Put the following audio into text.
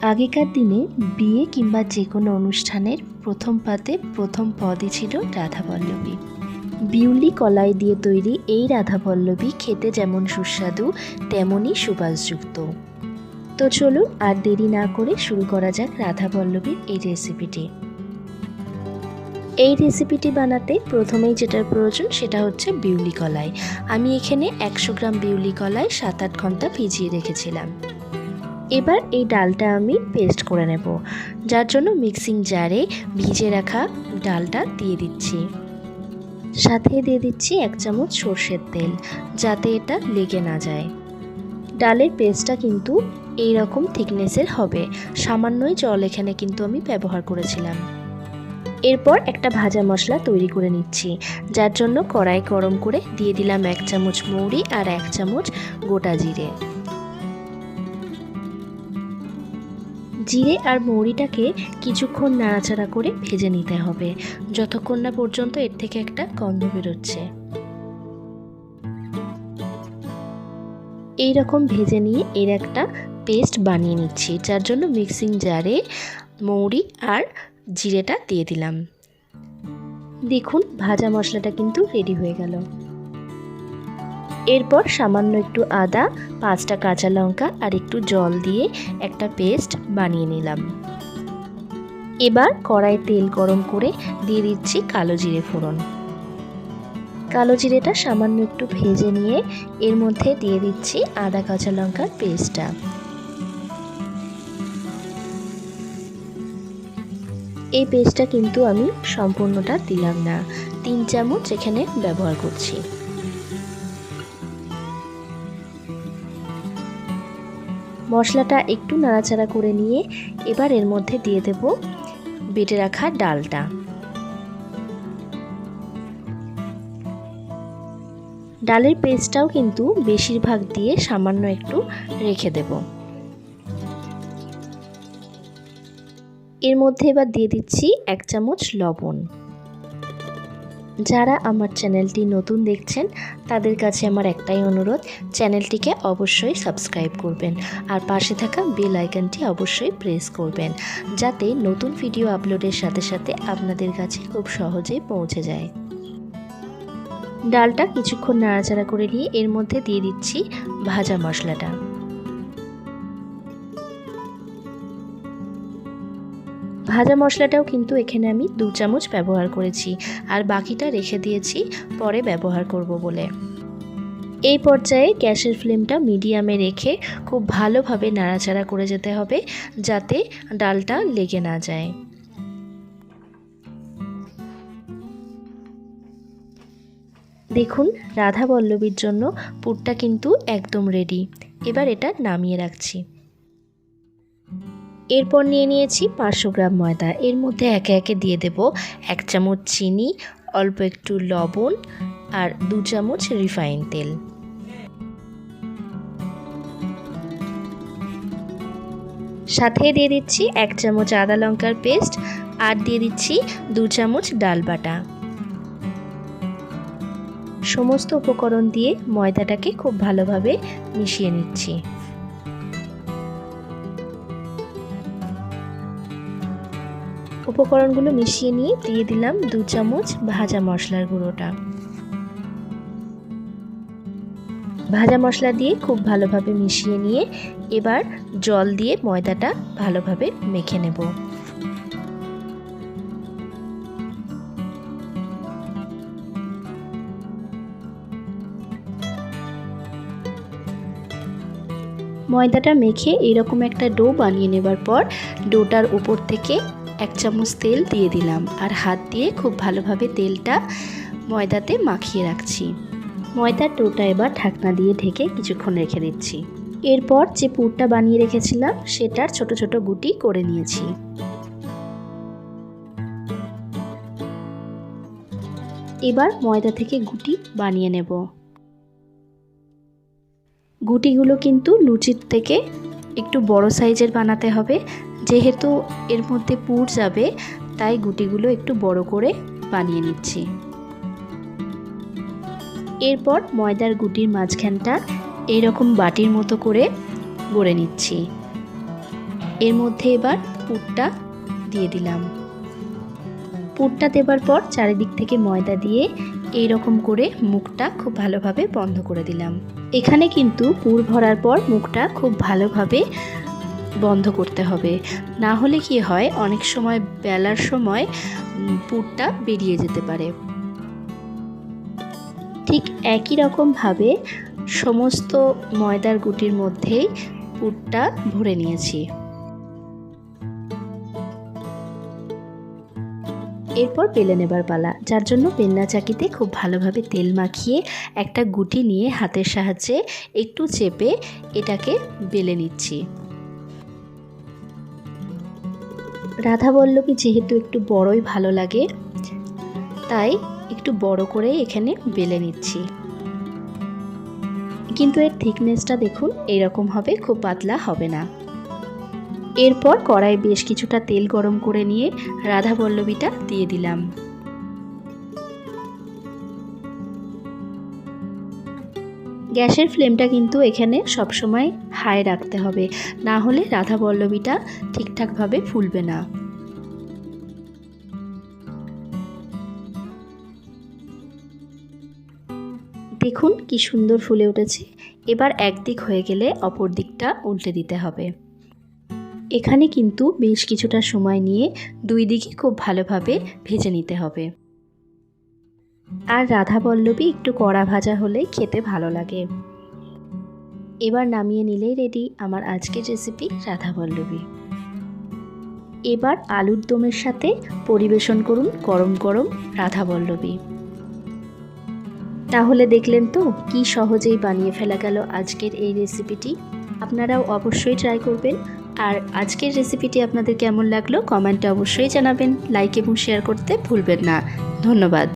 আগেকার দিনে বিয়ে কিংবা যে কোনো অনুষ্ঠানের প্রথম পাতে প্রথম পদই ছিল রাধাবল্লভী। বিউলি কলাই দিয়ে তৈরি এই রাধাবল্লভী খেতে যেমন সুস্বাদু তেমনই সুবাসযুক্ত। তো চলুন আর দেরি না করে শুরু করা যাক রাধাবল্লভীর এই রেসিপিটি। এই রেসিপিটি বানাতে প্রথমেই যেটার প্রয়োজন সেটা হচ্ছে বিউলি কলাই। আমি এখানে 100 গ্রাম বিউলি কলাই 7-8 ঘন্টা ভিজিয়ে রেখেছিলাম। এবার এই ডালটা আমি পেস্ট করে নেব, যার জন্য মিক্সিং জারে ভিজে রাখা ডালটা দিয়ে দিচ্ছি। সাথে দিয়ে দিচ্ছি 1 চামচ সর্ষের তেল, যাতে এটা লেগে না যায়। ডালের পেস্টটা কিন্তু এই রকম থিকনেসের হবে, সামান্যই জল এখানে কিন্তু আমি ব্যবহার করেছিলাম। এরপর একটা ভাজা মশলা তৈরি করে নিচ্ছি, যার জন্য কড়াই গরম করে দিয়ে দিলাম 1 চামচ মৌরি আর 1 চামচ গোটা জিরে। জিরে আর মৌরিটাকে কিছুক্ষণ নাড়াচাড়া করে ভেজে নিতে হবে, যতক্ষণ না পর্যন্ত এর থেকে একটা গন্ধ বেরোচ্ছে। এই রকম ভেজে নিয়ে এর একটা পেস্ট বানিয়ে নিচ্ছি, যার জন্য মিক্সিং জারে মৌরি আর জিরেটা দিয়ে দিলাম। দেখুন ভাজা মশলাটা কিন্তু রেডি হয়ে গেল। এরপর সামান্য একটু আদা, 5টা কাঁচা লঙ্কা আর একটু জল দিয়ে একটা পেস্ট বানিয়ে নিলাম। এবার কড়াই তেল গরম করে দিয়ে দিচ্ছি কালো জিরে ফোড়ন। কালো জিরেটা সামান্য একটু ভেজে নিয়ে এর মধ্যে দিয়ে দিচ্ছি আদা কাঁচা লঙ্কার পেস্টটা। এই পেস্টটা কিন্তু আমি সম্পূর্ণটা দিলাম না, 3 চামচ এখানে ব্যবহার করছি। মশলাটা একটু নাড়াচাড়া করে নিয়ে এবার এর মধ্যে দিয়ে দেব বেটে রাখা ডালটা। ডালের পেস্টটাও কিন্তু বেশিরভাগ দিয়ে সামান্য একটু রেখে দেব। এর মধ্যে এবার দিয়ে দিচ্ছি 1 চামচ লবণ। যারা আমার চ্যানেলটি নতুন দেখছেন তাদের কাছে আমার একটাই অনুরোধ, চ্যানেলটিকে অবশ্যই সাবস্ক্রাইব করবেন আর পাশে থাকা বেল আইকনটি অবশ্যই প্রেস করবেন, যাতে নতুন ভিডিও আপলোডের সাথে সাথে আপনাদের কাছে খুব সহজেই পৌঁছে যায়। ডালটা কিছুক্ষণ নাড়াচাড়া করে নিয়ে এর মধ্যে দিয়ে দিচ্ছি ভাজা মশলাটা। ভাজা মশলাটাও কিন্তু এখানে আমি 2 চামচ ব্যবহার করেছি, আর বাকিটা রেখে দিয়েছি পরে ব্যবহার করব বলে। এই পর্যায়ে গ্যাসের ফ্লেমটা মিডিয়ামে রেখে খুব ভালোভাবে নাড়াচাড়া করে যেতে হবে, যাতে ডালটা লেগে না যায়। দেখুন রাধাবল্লভীর জন্য পুরটা কিন্তু একদম রেডি। এবার এটা নামিয়ে রাখছি। এরপর নিয়ে নিয়েছি 500 গ্রাম ময়দা। এর মধ্যে একে একে দিয়ে দেব 1 চামচ চিনি, অল্প একটু লবণ আর 2 চামচ রিফাইন তেল। সাথে দিয়ে দিচ্ছি 1 চামচ আদা লঙ্কার পেস্ট আর দিয়ে দিচ্ছি 2 চামচ ডাল বাটা। সমস্ত উপকরণ দিয়ে ময়দাটাকে খুব ভালোভাবে মিশিয়ে নিচ্ছি। উপকরণগুলো মিশিয়ে নিয়ে দিয়ে দিলাম 2 চামচ ভাজা মশলার গুঁড়োটা। ভাজা মশলা দিয়ে খুব ভালোভাবে মিশিয়ে নিয়ে এবার জল দিয়ে ময়দাটা ভালোভাবে মেখে নেব। ময়দাটা মেখে এরকম একটা ডো বানিয়ে নেবার পর ডোটার উপর থেকে 1 চামচ তেল দিয়ে দিলাম আর হাত দিয়ে খুব ভালোভাবে তেলটা ময়দাতে মাখিয়ে রাখছি। ময়দার ডোটা এবার ঢাকনা দিয়ে ঢেকে কিছুক্ষণ রেখে দিচ্ছি। এরপর যে পুরটা বানিয়ে রেখেছিলাম সেটার ছোট ছোট গুটি করে নিয়েছি। এবার ময়দা থেকে গুটি বানিয়ে নেব। গুটিগুলো কিন্তু লুচির থেকে একটু বড় সাইজের বানাতে হবে, যেহেতু এর মধ্যে পুর যাবে তাই গুটিগুলো একটু বড় করে বানিয়ে নিচ্ছি। এরপর ময়দার গুটির মাঝখানটা এইরকম বাটির মতো করে গড়ে নিচ্ছি। এর মধ্যে এবার পুরটা দিয়ে দিলাম। পুরটা দেবার পর চারিদিক থেকে ময়দা দিয়ে এই রকম করে মুখটা খুব ভালোভাবে বন্ধ করে দিলাম। এখানে কিন্তু পুর ভরার পর মুখটা খুব ভালোভাবে বন্ধ করতে হবে, না হলে কি হয় অনেক সময় বেলার সময় পুরটা বেরিয়ে যেতে পারে। ঠিক একই রকমভাবে সমস্ত ময়দার গুটির মধ্যেই পুরটা ভরে নিয়েছি। এরপর বেলে নেবার পালা, যার জন্য বেলনা চাকিতে খুব ভালোভাবে তেল মাখিয়ে একটা গুটি নিয়ে হাতের সাহায্যে একটু চেপে এটাকে বেলে নিচ্ছি। রাধাবল্লভী যেহেতু একটু বড়ই ভালো লাগে, তাই একটু বড় করে এখানে বেলে নিচ্ছি। কিন্তু এর থিকনেসটা দেখুন এইরকম হবে, খুব পাতলা হবে না। এরপর কড়াই বেশ কিছুটা তেল গরম করে নিয়ে রাধাবল্লভীটা দিয়ে দিলাম। গ্যাসের ফ্লেমটা কিন্তু এখানে সবসময় হাই রাখতে হবে, না হলে রাধাবল্লভীটা ঠিকঠাকভাবে ফুলবে না। দেখুন কি সুন্দর ফুলে উঠেছে। এবার একদিক হয়ে গেলে অপর দিকটা উল্টে দিতে হবে। এখানে কিন্তু বেশ কিছুটা সময় নিয়ে দুই দিকই খুব ভালোভাবে ভেজে নিতে হবে। আর রাধাবল্লভী একটু কড়া ভাজা হলে খেতে ভালো লাগে। এবার নামিয়ে নিলেই রেডি আমার আজকের রেসিপি রাধাবল্লভী। এবার আলুর দমের সাথে পরিবেশন করুন গরম গরম রাধাবল্লভী। তাহলে দেখলেন তো কি সহজেই বানিয়ে ফেলা গেল আজকের এই রেসিপিটি। আপনারাও অবশ্যই ট্রাই করবেন। আর আজকের রেসিপিটি আপনাদের কেমন লাগলো কমেন্টে অবশ্যই জানাবেন। লাইক এবং শেয়ার করতে ভুলবেন না। ধন্যবাদ।